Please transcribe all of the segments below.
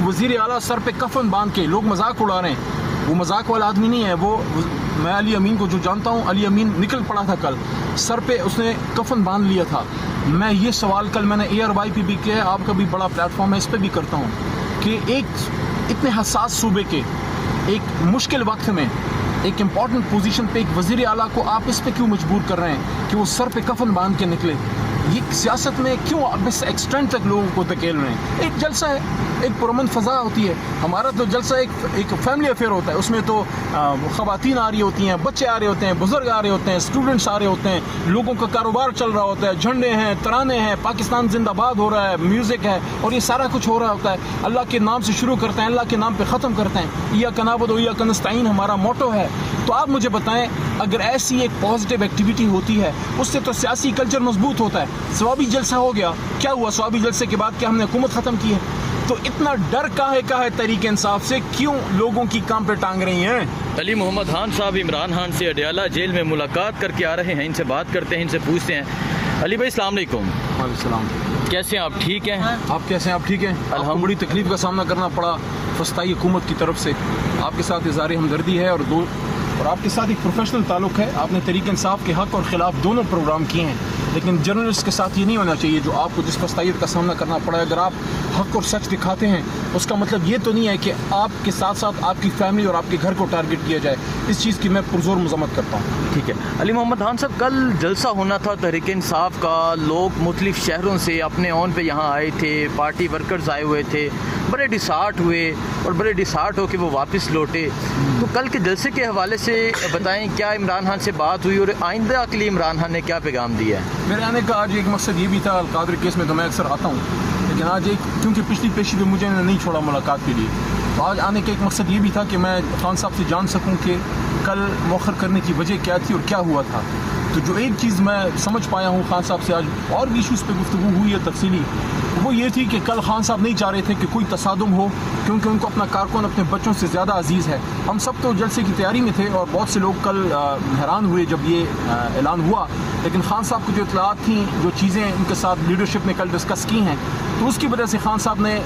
वज़ीर आला सर पे कफन बांध के लोग मजाक उड़ा रहे हैं, वो मजाक वाला आदमी नहीं है। वो मैं अली अमीन को जो जानता हूँ, अली अमीन निकल पड़ा था कल, सर पे उसने कफन बांध लिया था। मैं ये सवाल कल मैंने ARY पे भी किया है, आपका भी बड़ा प्लेटफॉर्म है, इस पर भी करता हूँ कि एक इतने हसास सूबे के एक मुश्किल वक्त में एक इम्पॉर्टेंट पोजीशन पे एक वज़ीर आला को आप इस पे क्यों मजबूर कर रहे हैं कि वो सर पे कफन बांध के निकले? ये सियासत में क्यों आप इस एक्सटेंट तक लोगों को धकेल रहे हैं? एक जलसा है, एक पुरअमन फ़ज़ा होती है। हमारा तो जलसा एक फैमिली अफेयर होता है, उसमें तो ख़वातीन आ रही होती हैं, बच्चे आ रहे होते हैं, बुज़ुर्ग आ रहे होते हैं, स्टूडेंट्स आ रहे होते हैं, लोगों का कारोबार चल रहा होता है, झंडे हैं, तराने हैं, पाकिस्तान जिंदाबाद हो रहा है, म्यूज़िक है, और ये सारा कुछ हो रहा होता है। अल्लाह के नाम से शुरू करते हैं, अल्लाह के नाम पे ख़त्म करते हैं। इय्याका नअबुदु व इय्याका नस्तईन हमारा मोटो है। तो आप मुझे बताएं, अगर ऐसी एक पॉजिटिव एक्टिविटी होती है, उससे तो सियासी कल्चर मजबूत होता है। सवाबी जलसा हो गया, क्या हुआ? सवाबी जलसे के बाद क्या हमने हुकूमत ख़त्म की है? तो इतना डर का है तहरीक इंसाफ से? क्यों लोगों की काम पे टांग रही हैं? अली मोहम्मद खान साहब इमरान खान से अडयाला जेल में मुलाकात करके आ रहे हैं, इनसे बात करते हैं, इनसे पूछते हैं। अली भाई अस्सलाम वालेकुम। वालेकुम सलाम। कैसे हैं आप? ठीक हैं? आप कैसे हैं? आप ठीक हैं? आपको बड़ी तकलीफ का सामना करना पड़ा फस्ताई हुकूमत की तरफ से, आपके साथ इज़हार हमदर्दी है और आपके साथ एक प्रोफेशनल ताल्लुक़ है। आपने तहरीक इंसाफ के हक़ और ख़िलाफ़ दोनों प्रोग्राम किए हैं, लेकिन जर्नलिस्ट के साथ ये नहीं होना चाहिए जो आपको जिस फस्तायत का सामना करना पड़ा है। अगर आप हक़ और सच दिखाते हैं, उसका मतलब ये तो नहीं है कि आपके साथ साथ आपकी फैमिली और आपके घर को टारगेट किया जाए। इस चीज़ की मैं पुरज़ोर मज़म्मत करता हूँ। ठीक है अली मोहम्मद खान साहब, कल जलसा होना था तहरीक इंसाफ का, लोग मुख्तलिफ शहरों से अपने ऑन पे यहाँ आए थे, पार्टी वर्कर्स आए हुए थे, बड़े डिसहार्ट हुए और बड़े डिसहार्ट होकर वो वापस लौटे। तो कल के जलसे के हवाले से बताएं, क्या इमरान खान से बात हुई और आइंदा के लिए इमरान खान ने क्या पैगाम दिया है? मेरे आने का आज एक मकसद ये भी था, अलकादर केस में तो मैं अक्सर आता हूँ, लेकिन आज क्योंकि पिछली पेशी पे मुझे नहीं छोड़ा मुलाकात के लिए, तो आज आने का एक मकसद ये भी था कि मैं खान साहब से जान सकूँ कि कल मौखर करने की वजह क्या थी और क्या हुआ था। तो जो एक चीज़ मैं समझ पाया हूँ खान साहब से, आज और भी इशूज़ पे गुफ्तगू हुई है तफसीली, वो ये थी कि कल खान साहब नहीं चाह रहे थे कि कोई तसादुम हो, क्योंकि उनको अपना कारकुन अपने बच्चों से ज़्यादा अजीज़ है। हम सब तो जलसे की तैयारी में थे और बहुत से लोग कल हैरान हुए जब ये ऐलान हुआ, लेकिन खान साहब की जो इतलात थी, जो चीज़ें उनके साथ लीडरशिप ने कल डिस्कस की हैं, तो उसकी वजह से खान साहब ने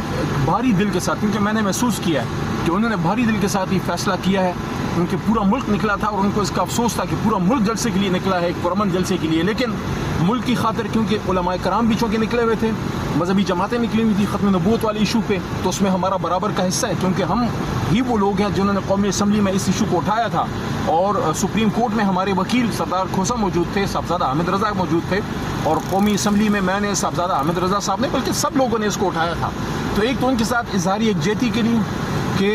भारी दिल के साथ, क्योंकि मैंने महसूस किया है कि उन्होंने भारी दिल के साथ ये फैसला किया है, क्योंकि पूरा मुल्क निकला था और उनको इसका अफसोस था कि पूरा मुल्क जलसे के लिए निकला है, एक पुरअमन जलसे के लिए, लेकिन मुल्क की खातिर, क्योंकि उलमाए कराम भी चौंके निकले हुए थे, मजहबी जमातें निकली हुई थी ख़त्म नबूवत वाले इशू पे, तो उसमें हमारा बराबर का हिस्सा है, क्योंकि हम ही वो लोग हैं जिन्होंने कौमी असम्बली में इस इशू को उठाया था। और सुप्रीम कोर्ट में हमारे वकील सरदार खोसा मौजूद थे, साहबजादा अहमद रज़ा मौजूद थे, और कौमी असम्बली में मैंने, साहबजादा अहमद रज़ा साहब ने, बल्कि सब लोगों ने इसको उठाया था। तो एक तो उनके साथ इज़हारी यकजहती के लिए कि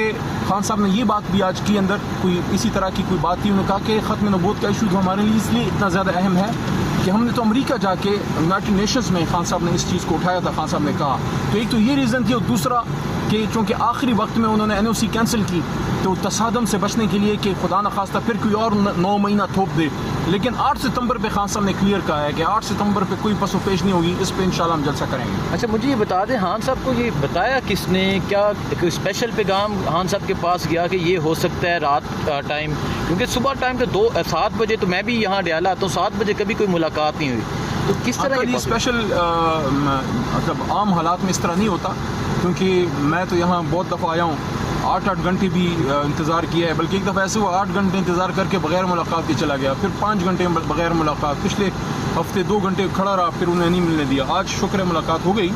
खान साहब ने ये बात भी आज की अंदर कोई इसी तरह की कोई बात थी, उन्होंने कहा कि ख़त्म नबूवत का इशू हमारे लिए इसलिए इतना ज़्यादा अहम है कि हमने तो अमेरिका जाके यूनाइटेड नेशंस में खान साहब ने इस चीज़ को उठाया था, खान साहब ने कहा। तो एक तो ये रीज़न थी, और दूसरा कि चूँकि आखिरी वक्त में उन्होंने NOC कैंसिल की, तो तसादम से बचने के लिए कि खुदा न खास्ता फिर कोई और 9 महीना थोप दे, लेकिन 8 सितंबर पे खान साहब ने क्लियर कहा है कि 8 सितंबर पे कोई पसो पेश नहीं होगी, इस पे इंशाल्लाह हम जलसा करेंगे। अच्छा मुझे ये बता दें, खान साहब को ये बताया किसने, क्या कोई स्पेशल पैगाम खान साहब के पास गया कि ये हो सकता है रात टाइम, क्योंकि सुबह टाइम तो 7 बजे तो मैं भी यहाँ अडयाला, तो 7 बजे कभी कोई मुलाकात नहीं हुई, तो किस तरह की स्पेशल मतलब आम हालात में इस तरह नहीं होता, क्योंकि मैं तो यहाँ बहुत दफ़ा आया हूँ, 8-8 घंटे भी इंतज़ार किया है, बल्कि एक दफ़ा ऐसे हुआ 8 घंटे इंतज़ार करके बग़ैर मुलाकात के चला गया, फिर 5 घंटे बग़ैर मुलाकात, पिछले हफ्ते 2 घंटे खड़ा रहा, फिर उन्हें नहीं मिलने दिया। आज शुक्र है मुलाकात हो गई।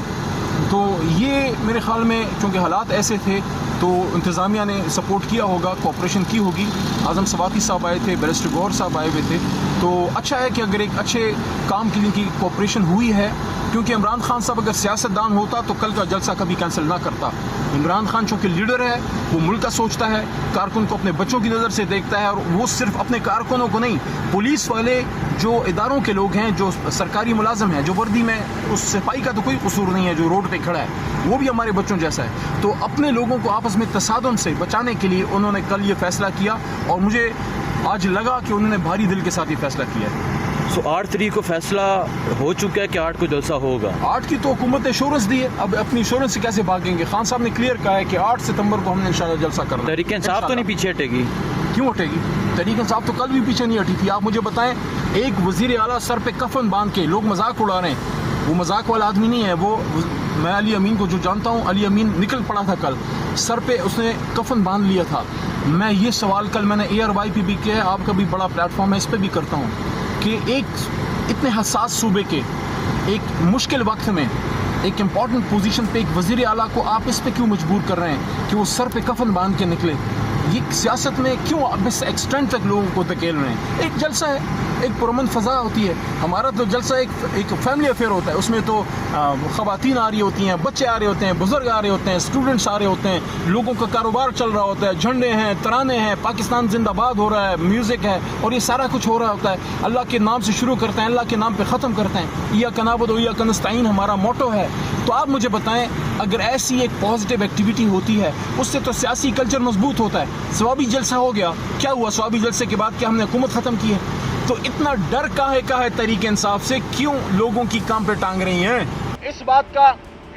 तो ये मेरे ख़्याल में चूँकि हालात ऐसे थे, तो इंतज़ामिया ने सपोर्ट किया होगा, कोऑपरेशन की होगी। आज़म सवाती साहब आए थे, बैरिस्टर गौहर साहब आए हुए थे, तो अच्छा है कि अगर एक अच्छे काम के लिए की कोऑपरेशन हुई है, क्योंकि इमरान खान साहब अगर सियासतदान होता तो कल का जलसा कभी कैंसिल ना करता। इमरान खान चूँकि लीडर है, वो मुल्क का सोचता है, कारकुन को अपने बच्चों की नज़र से देखता है, और वो सिर्फ अपने कारकुनों को नहीं, पुलिस वाले जो इदारों के लोग हैं, जो सरकारी मुलाजिम हैं, जो वर्दी में, उस सिपाही का तो कोई कसूर नहीं है जो रोड पे खड़ा है, वो भी हमारे बच्चों जैसा है। तो अपने लोगों को आपस में तसादुम से बचाने के लिए उन्होंने कल ये फैसला किया, और मुझे आज लगा कि उन्होंने भारी दिल के साथ ये फैसला किया है। 8 तारीख को फैसला हो चुका है कि 8 को जलसा होगा? 8 की तो हुकूमत ने एश्योरेंस दी है, अब अपनी एश्योरेंस से कैसे भागेंगे? खान साहब ने क्लियर कहा है कि 8 सितंबर को हमने इंशाल्लाह जलसा करना। तहरीक इंसाफ तो नहीं पीछे हटेगी? क्यों हटेगी? तहरीक इंसाफ तो कल भी पीछे नहीं हटी थी। आप मुझे बताएं, एक वज़ीर आला सर पे कफन बांध के लोग मजाक उड़ा रहे हैं, वो मजाक वाला आदमी नहीं है, वो میں علی امین کو جو جانتا ہوں، علی امین نکل پڑا تھا کل، سر پہ اس نے کفن باندھ لیا تھا. میں یہ سوال کل میں نے ARY پہ بھی کیا ہے، آپ کا بھی بڑا پلیٹ فارم ہے، اس پہ بھی کرتا ہوں کہ ایک اتنے حساس صوبے کے ایک مشکل وقت میں ایک امپورٹنٹ پوزیشن پہ ایک وزیر اعلیٰ کو آپ اس پہ کیوں مجبور کر رہے ہیں کہ وہ سر پہ کفن باندھ کے نکلے؟ یہ سیاست میں کیوں اب اس ایکسٹینڈ تک لوگوں کو دھکیل رہے ہیں؟ ایک جلسہ ہے، ایک پرامن فضا ہوتی ہے. ہمارا تو جلسہ ایک فیملی افیئر ہوتا ہے، اس میں تو خواتین آ رہی ہوتی ہیں، بچے آ رہے ہوتے ہیں، بزرگ آ رہے ہوتے ہیں، اسٹوڈنٹس آ رہے ہوتے ہیں، لوگوں کا کاروبار چل رہا ہوتا ہے، جھنڈے ہیں، ترانے ہیں، پاکستان زندہ باد ہو رہا ہے، میوزک ہے، اور یہ سارا کچھ ہو رہا ہوتا ہے. اللہ کے نام سے شروع کرتے ہیں، اللہ کے نام پہ ختم کرتے ہیں. ایاک نعبد و ایاک نستعین ہمارا موٹو ہے. تو آپ مجھے بتائیں، اگر ایسی ایک پازیٹیو ایکٹیویٹی ہوتی ہے، اس سے تو سیاسی کلچر مضبوط ہوتا ہے. ثوابی جلسہ ہو گیا، کیا ہوا ثوابی جلسے کے بعد؟ کیا ہم نے حکومت ختم کی ہے؟ تو اتنا ڈر کاہے کا ہے تحریک انصاف سے؟ کیوں لوگوں کی کام پہ ٹانگ رہی ہیں؟ اس بات کا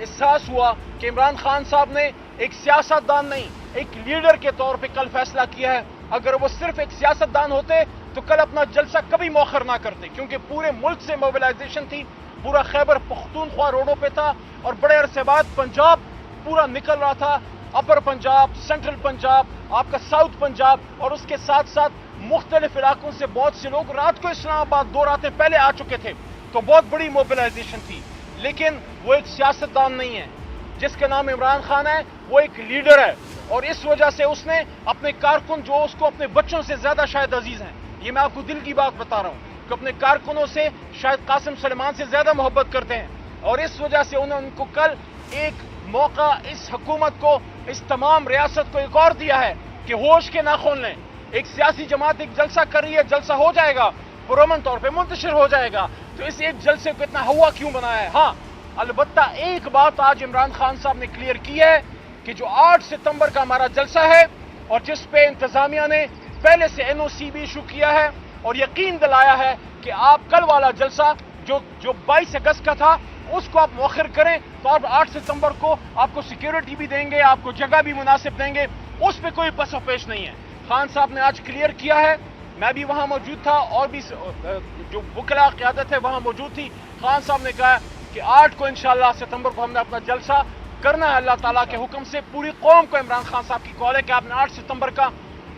احساس ہوا کہ عمران خان صاحب نے ایک سیاست دان نہیں، ایک لیڈر کے طور پہ کل فیصلہ کیا ہے. اگر وہ صرف ایک سیاست دان ہوتے تو کل اپنا جلسہ کبھی مؤخر نہ کرتے، کیونکہ پورے ملک سے موبلائزیشن تھی، پورا خیبر پختونخوا روڈوں پہ تھا، اور بڑے عرصے بعد پنجاب پورا نکل رہا تھا. اپر پنجاب، سینٹرل پنجاب، آپ کا ساؤتھ پنجاب، اور اس کے ساتھ ساتھ مختلف علاقوں سے بہت سے لوگ رات کو اسلام آباد 2 راتیں پہلے آ چکے تھے. تو بہت بڑی موبلائزیشن تھی. لیکن وہ ایک سیاست دان نہیں ہے. جس کا نام عمران خان ہے وہ ایک لیڈر ہے، اور اس وجہ سے اس نے اپنے کارکن جو اس کو اپنے بچوں سے زیادہ شاید عزیز ہیں، یہ میں آپ کو دل کی بات بتا رہا ہوں کہ اپنے کارکنوں سے شاید قاسم سلیمان سے زیادہ محبت کرتے ہیں. اور اس وجہ سے انہوں نے ان کو کل ایک موقع اس حکومت کو، اس تمام ریاست کو ایک اور دیا ہے کہ ہوش کے ناخن لیں. ایک سیاسی جماعت ایک جلسہ کر رہی ہے، جلسہ ہو جائے گا، پرامن طور پہ منتشر ہو جائے گا، تو اس ایک جلسے کو اتنا ہوا کیوں بنایا ہے؟ ہاں، البتہ ایک بات آج عمران خان صاحب نے کلیئر کی ہے کہ جو 8 ستمبر کا ہمارا جلسہ ہے، اور جس پہ انتظامیہ نے پہلے سے NOC بھی ایشو کیا ہے اور یقین دلایا ہے کہ آپ کل والا جلسہ جو 22 اگست کا تھا اس کو آپ مؤخر کریں، تو آپ 8 ستمبر کو آپ کو سیکیورٹی بھی دیں گے، آپ کو جگہ بھی مناسب دیں گے، اس پہ کوئی پس و پیش نہیں ہے. خان صاحب نے آج کلیئر کیا ہے، میں بھی وہاں موجود تھا، اور بھی جو وکلاء قیادت ہے وہاں موجود تھی. خان صاحب نے کہا کہ 8 کو انشاءاللہ ستمبر کو ہم نے اپنا جلسہ کرنا ہے اللہ تعالیٰ کے حکم سے. پوری قوم کو عمران خان صاحب کی کال ہے کہ آپ نے 8 ستمبر کا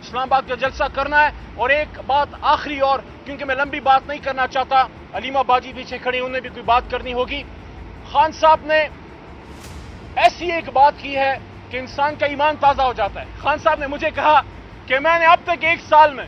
اسلام آباد کا جلسہ کرنا ہے. اور ایک بات آخری، اور کیونکہ میں لمبی بات نہیں کرنا چاہتا، علیمہ باجی پیچھے کھڑی، انہیں بھی کوئی بات کرنی ہوگی. خان صاحب نے ایسی ایک بات کی ہے کہ انسان کا ایمان تازہ ہو جاتا ہے. خان صاحب نے مجھے کہا کہ میں نے اب تک 1 سال میں،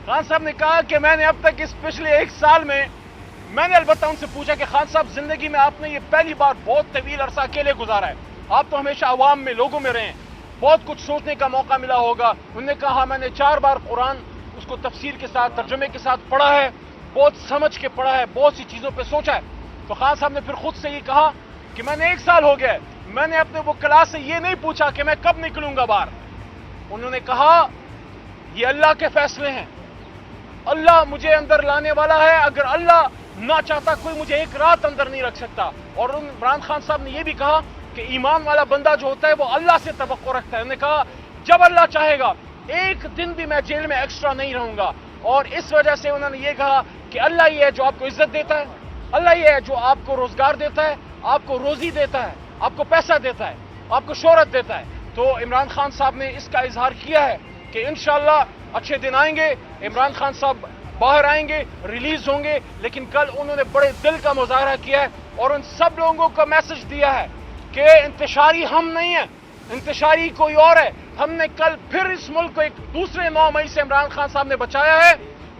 خان صاحب نے کہا کہ میں نے اب تک اس پچھلے 1 سال میں نے البتہ ان سے پوچھا کہ خان صاحب زندگی میں آپ نے یہ پہلی بار بہت طویل عرصہ اکیلے گزارا ہے، آپ تو ہمیشہ عوام میں، لوگوں میں رہے ہیں، بہت کچھ سوچنے کا موقع ملا ہوگا. انہوں نے کہا میں نے 4 بار قرآن اس کو تفسیر کے ساتھ، ترجمے کے ساتھ پڑھا ہے، بہت سمجھ کے پڑھا ہے، بہت سی چیزوں پہ سوچا ہے. تو خان صاحب نے پھر خود سے یہ کہا کہ میں نے 1 سال ہو گیا ہے، میں نے اپنے وہ کلاس سے یہ نہیں پوچھا کہ میں کب نکلوں گا باہر. انہوں نے کہا یہ اللہ کے فیصلے ہیں، اللہ مجھے اندر لانے والا ہے، اگر اللہ نہ چاہتا کوئی مجھے 1 رات اندر نہیں رکھ سکتا. اور عمران خان صاحب نے یہ بھی کہا کہ ایمان والا بندہ جو ہوتا ہے وہ اللہ سے توقع رکھتا ہے. انہوں نے کہا جب اللہ چاہے گا 1 دن بھی میں جیل میں ایکسٹرا نہیں رہوں گا. اور اس وجہ سے انہوں نے یہ کہا کہ اللہ یہ ہے جو آپ کو عزت دیتا ہے، اللہ یہ ہے جو آپ کو روزگار دیتا ہے، آپ کو روزی دیتا ہے، آپ کو پیسہ دیتا ہے، آپ کو شہرت دیتا ہے. تو عمران خان صاحب نے اس کا اظہار کیا ہے کہ انشاءاللہ اچھے دن آئیں گے، عمران خان صاحب باہر آئیں گے، ریلیز ہوں گے. لیکن کل انہوں نے بڑے دل کا مظاہرہ کیا ہے اور ان سب لوگوں کو میسج دیا ہے کہ انتشاری ہم نہیں ہیں، انتشاری کوئی اور ہے. ہم نے کل پھر اس ملک کو ایک دوسرے 9 مئی سے عمران خان صاحب نے بچایا ہے.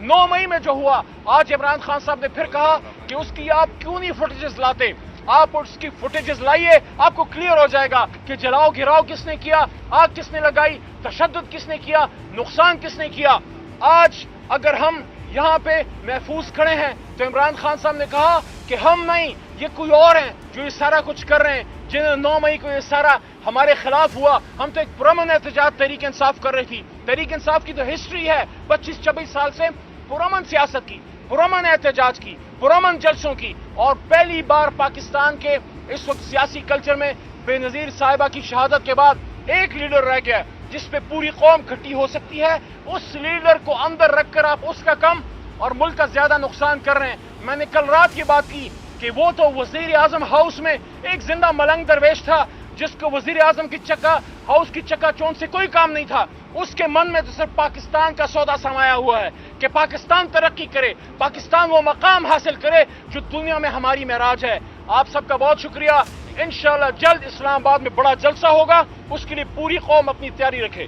9 مئی میں جو ہوا، آج عمران خان صاحب نے پھر کہا کہ اس کی آپ کیوں نہیں فوٹیجز لاتے، آپ اس کی فوٹیجز لائیے، آپ کو کلیئر ہو جائے گا کہ جلاؤ گھراؤ کس نے کیا، آگ کس نے لگائی، تشدد کس نے کیا، نقصان کس نے کیا. آج اگر ہم یہاں پہ محفوظ کھڑے ہیں تو عمران خان صاحب نے کہا کہ ہم نہیں، یہ کوئی اور ہیں جو یہ سارا کچھ کر رہے ہیں، جنہیں 9 مئی کو یہ سارا ہمارے خلاف ہوا. ہم تو ایک پرامن احتجاج تحریک انصاف کر رہی تھی. تحریک انصاف کی تو ہسٹری ہے 25-26 سال سے پرامن سیاست کی، پرامن احتجاج کی، پرامن جلسوں کی. اور پہلی بار پاکستان کے اس وقت سیاسی کلچر میں بے نظیر صاحبہ کی شہادت کے بعد ایک لیڈر رہ گیا جس پہ پوری قوم کھٹی ہو سکتی ہے. اس لیڈر کو اندر رکھ کر آپ اس کا کم اور ملک کا زیادہ نقصان کر رہے ہیں. میں نے کل رات کی بات کی کہ کہ وہ تو وزیر اعظم ہاؤس میں ایک زندہ ملنگ درویش تھا جس کو وزیر اعظم کی ہاؤس کی چکا چوند سے کوئی کام نہیں تھا. اس کے من میں تو صرف پاکستان کا سودا سمایا ہوا ہے کہ پاکستان ترقی کرے, پاکستان وہ مقام حاصل کرے جو دنیا میں ہماری معراج ہے. آپ سب کا بہت شکریہ. انشاءاللہ جلد اسلام آباد میں بڑا جلسہ ہوگا, اس کے لیے پوری قوم اپنی تیاری رکھے.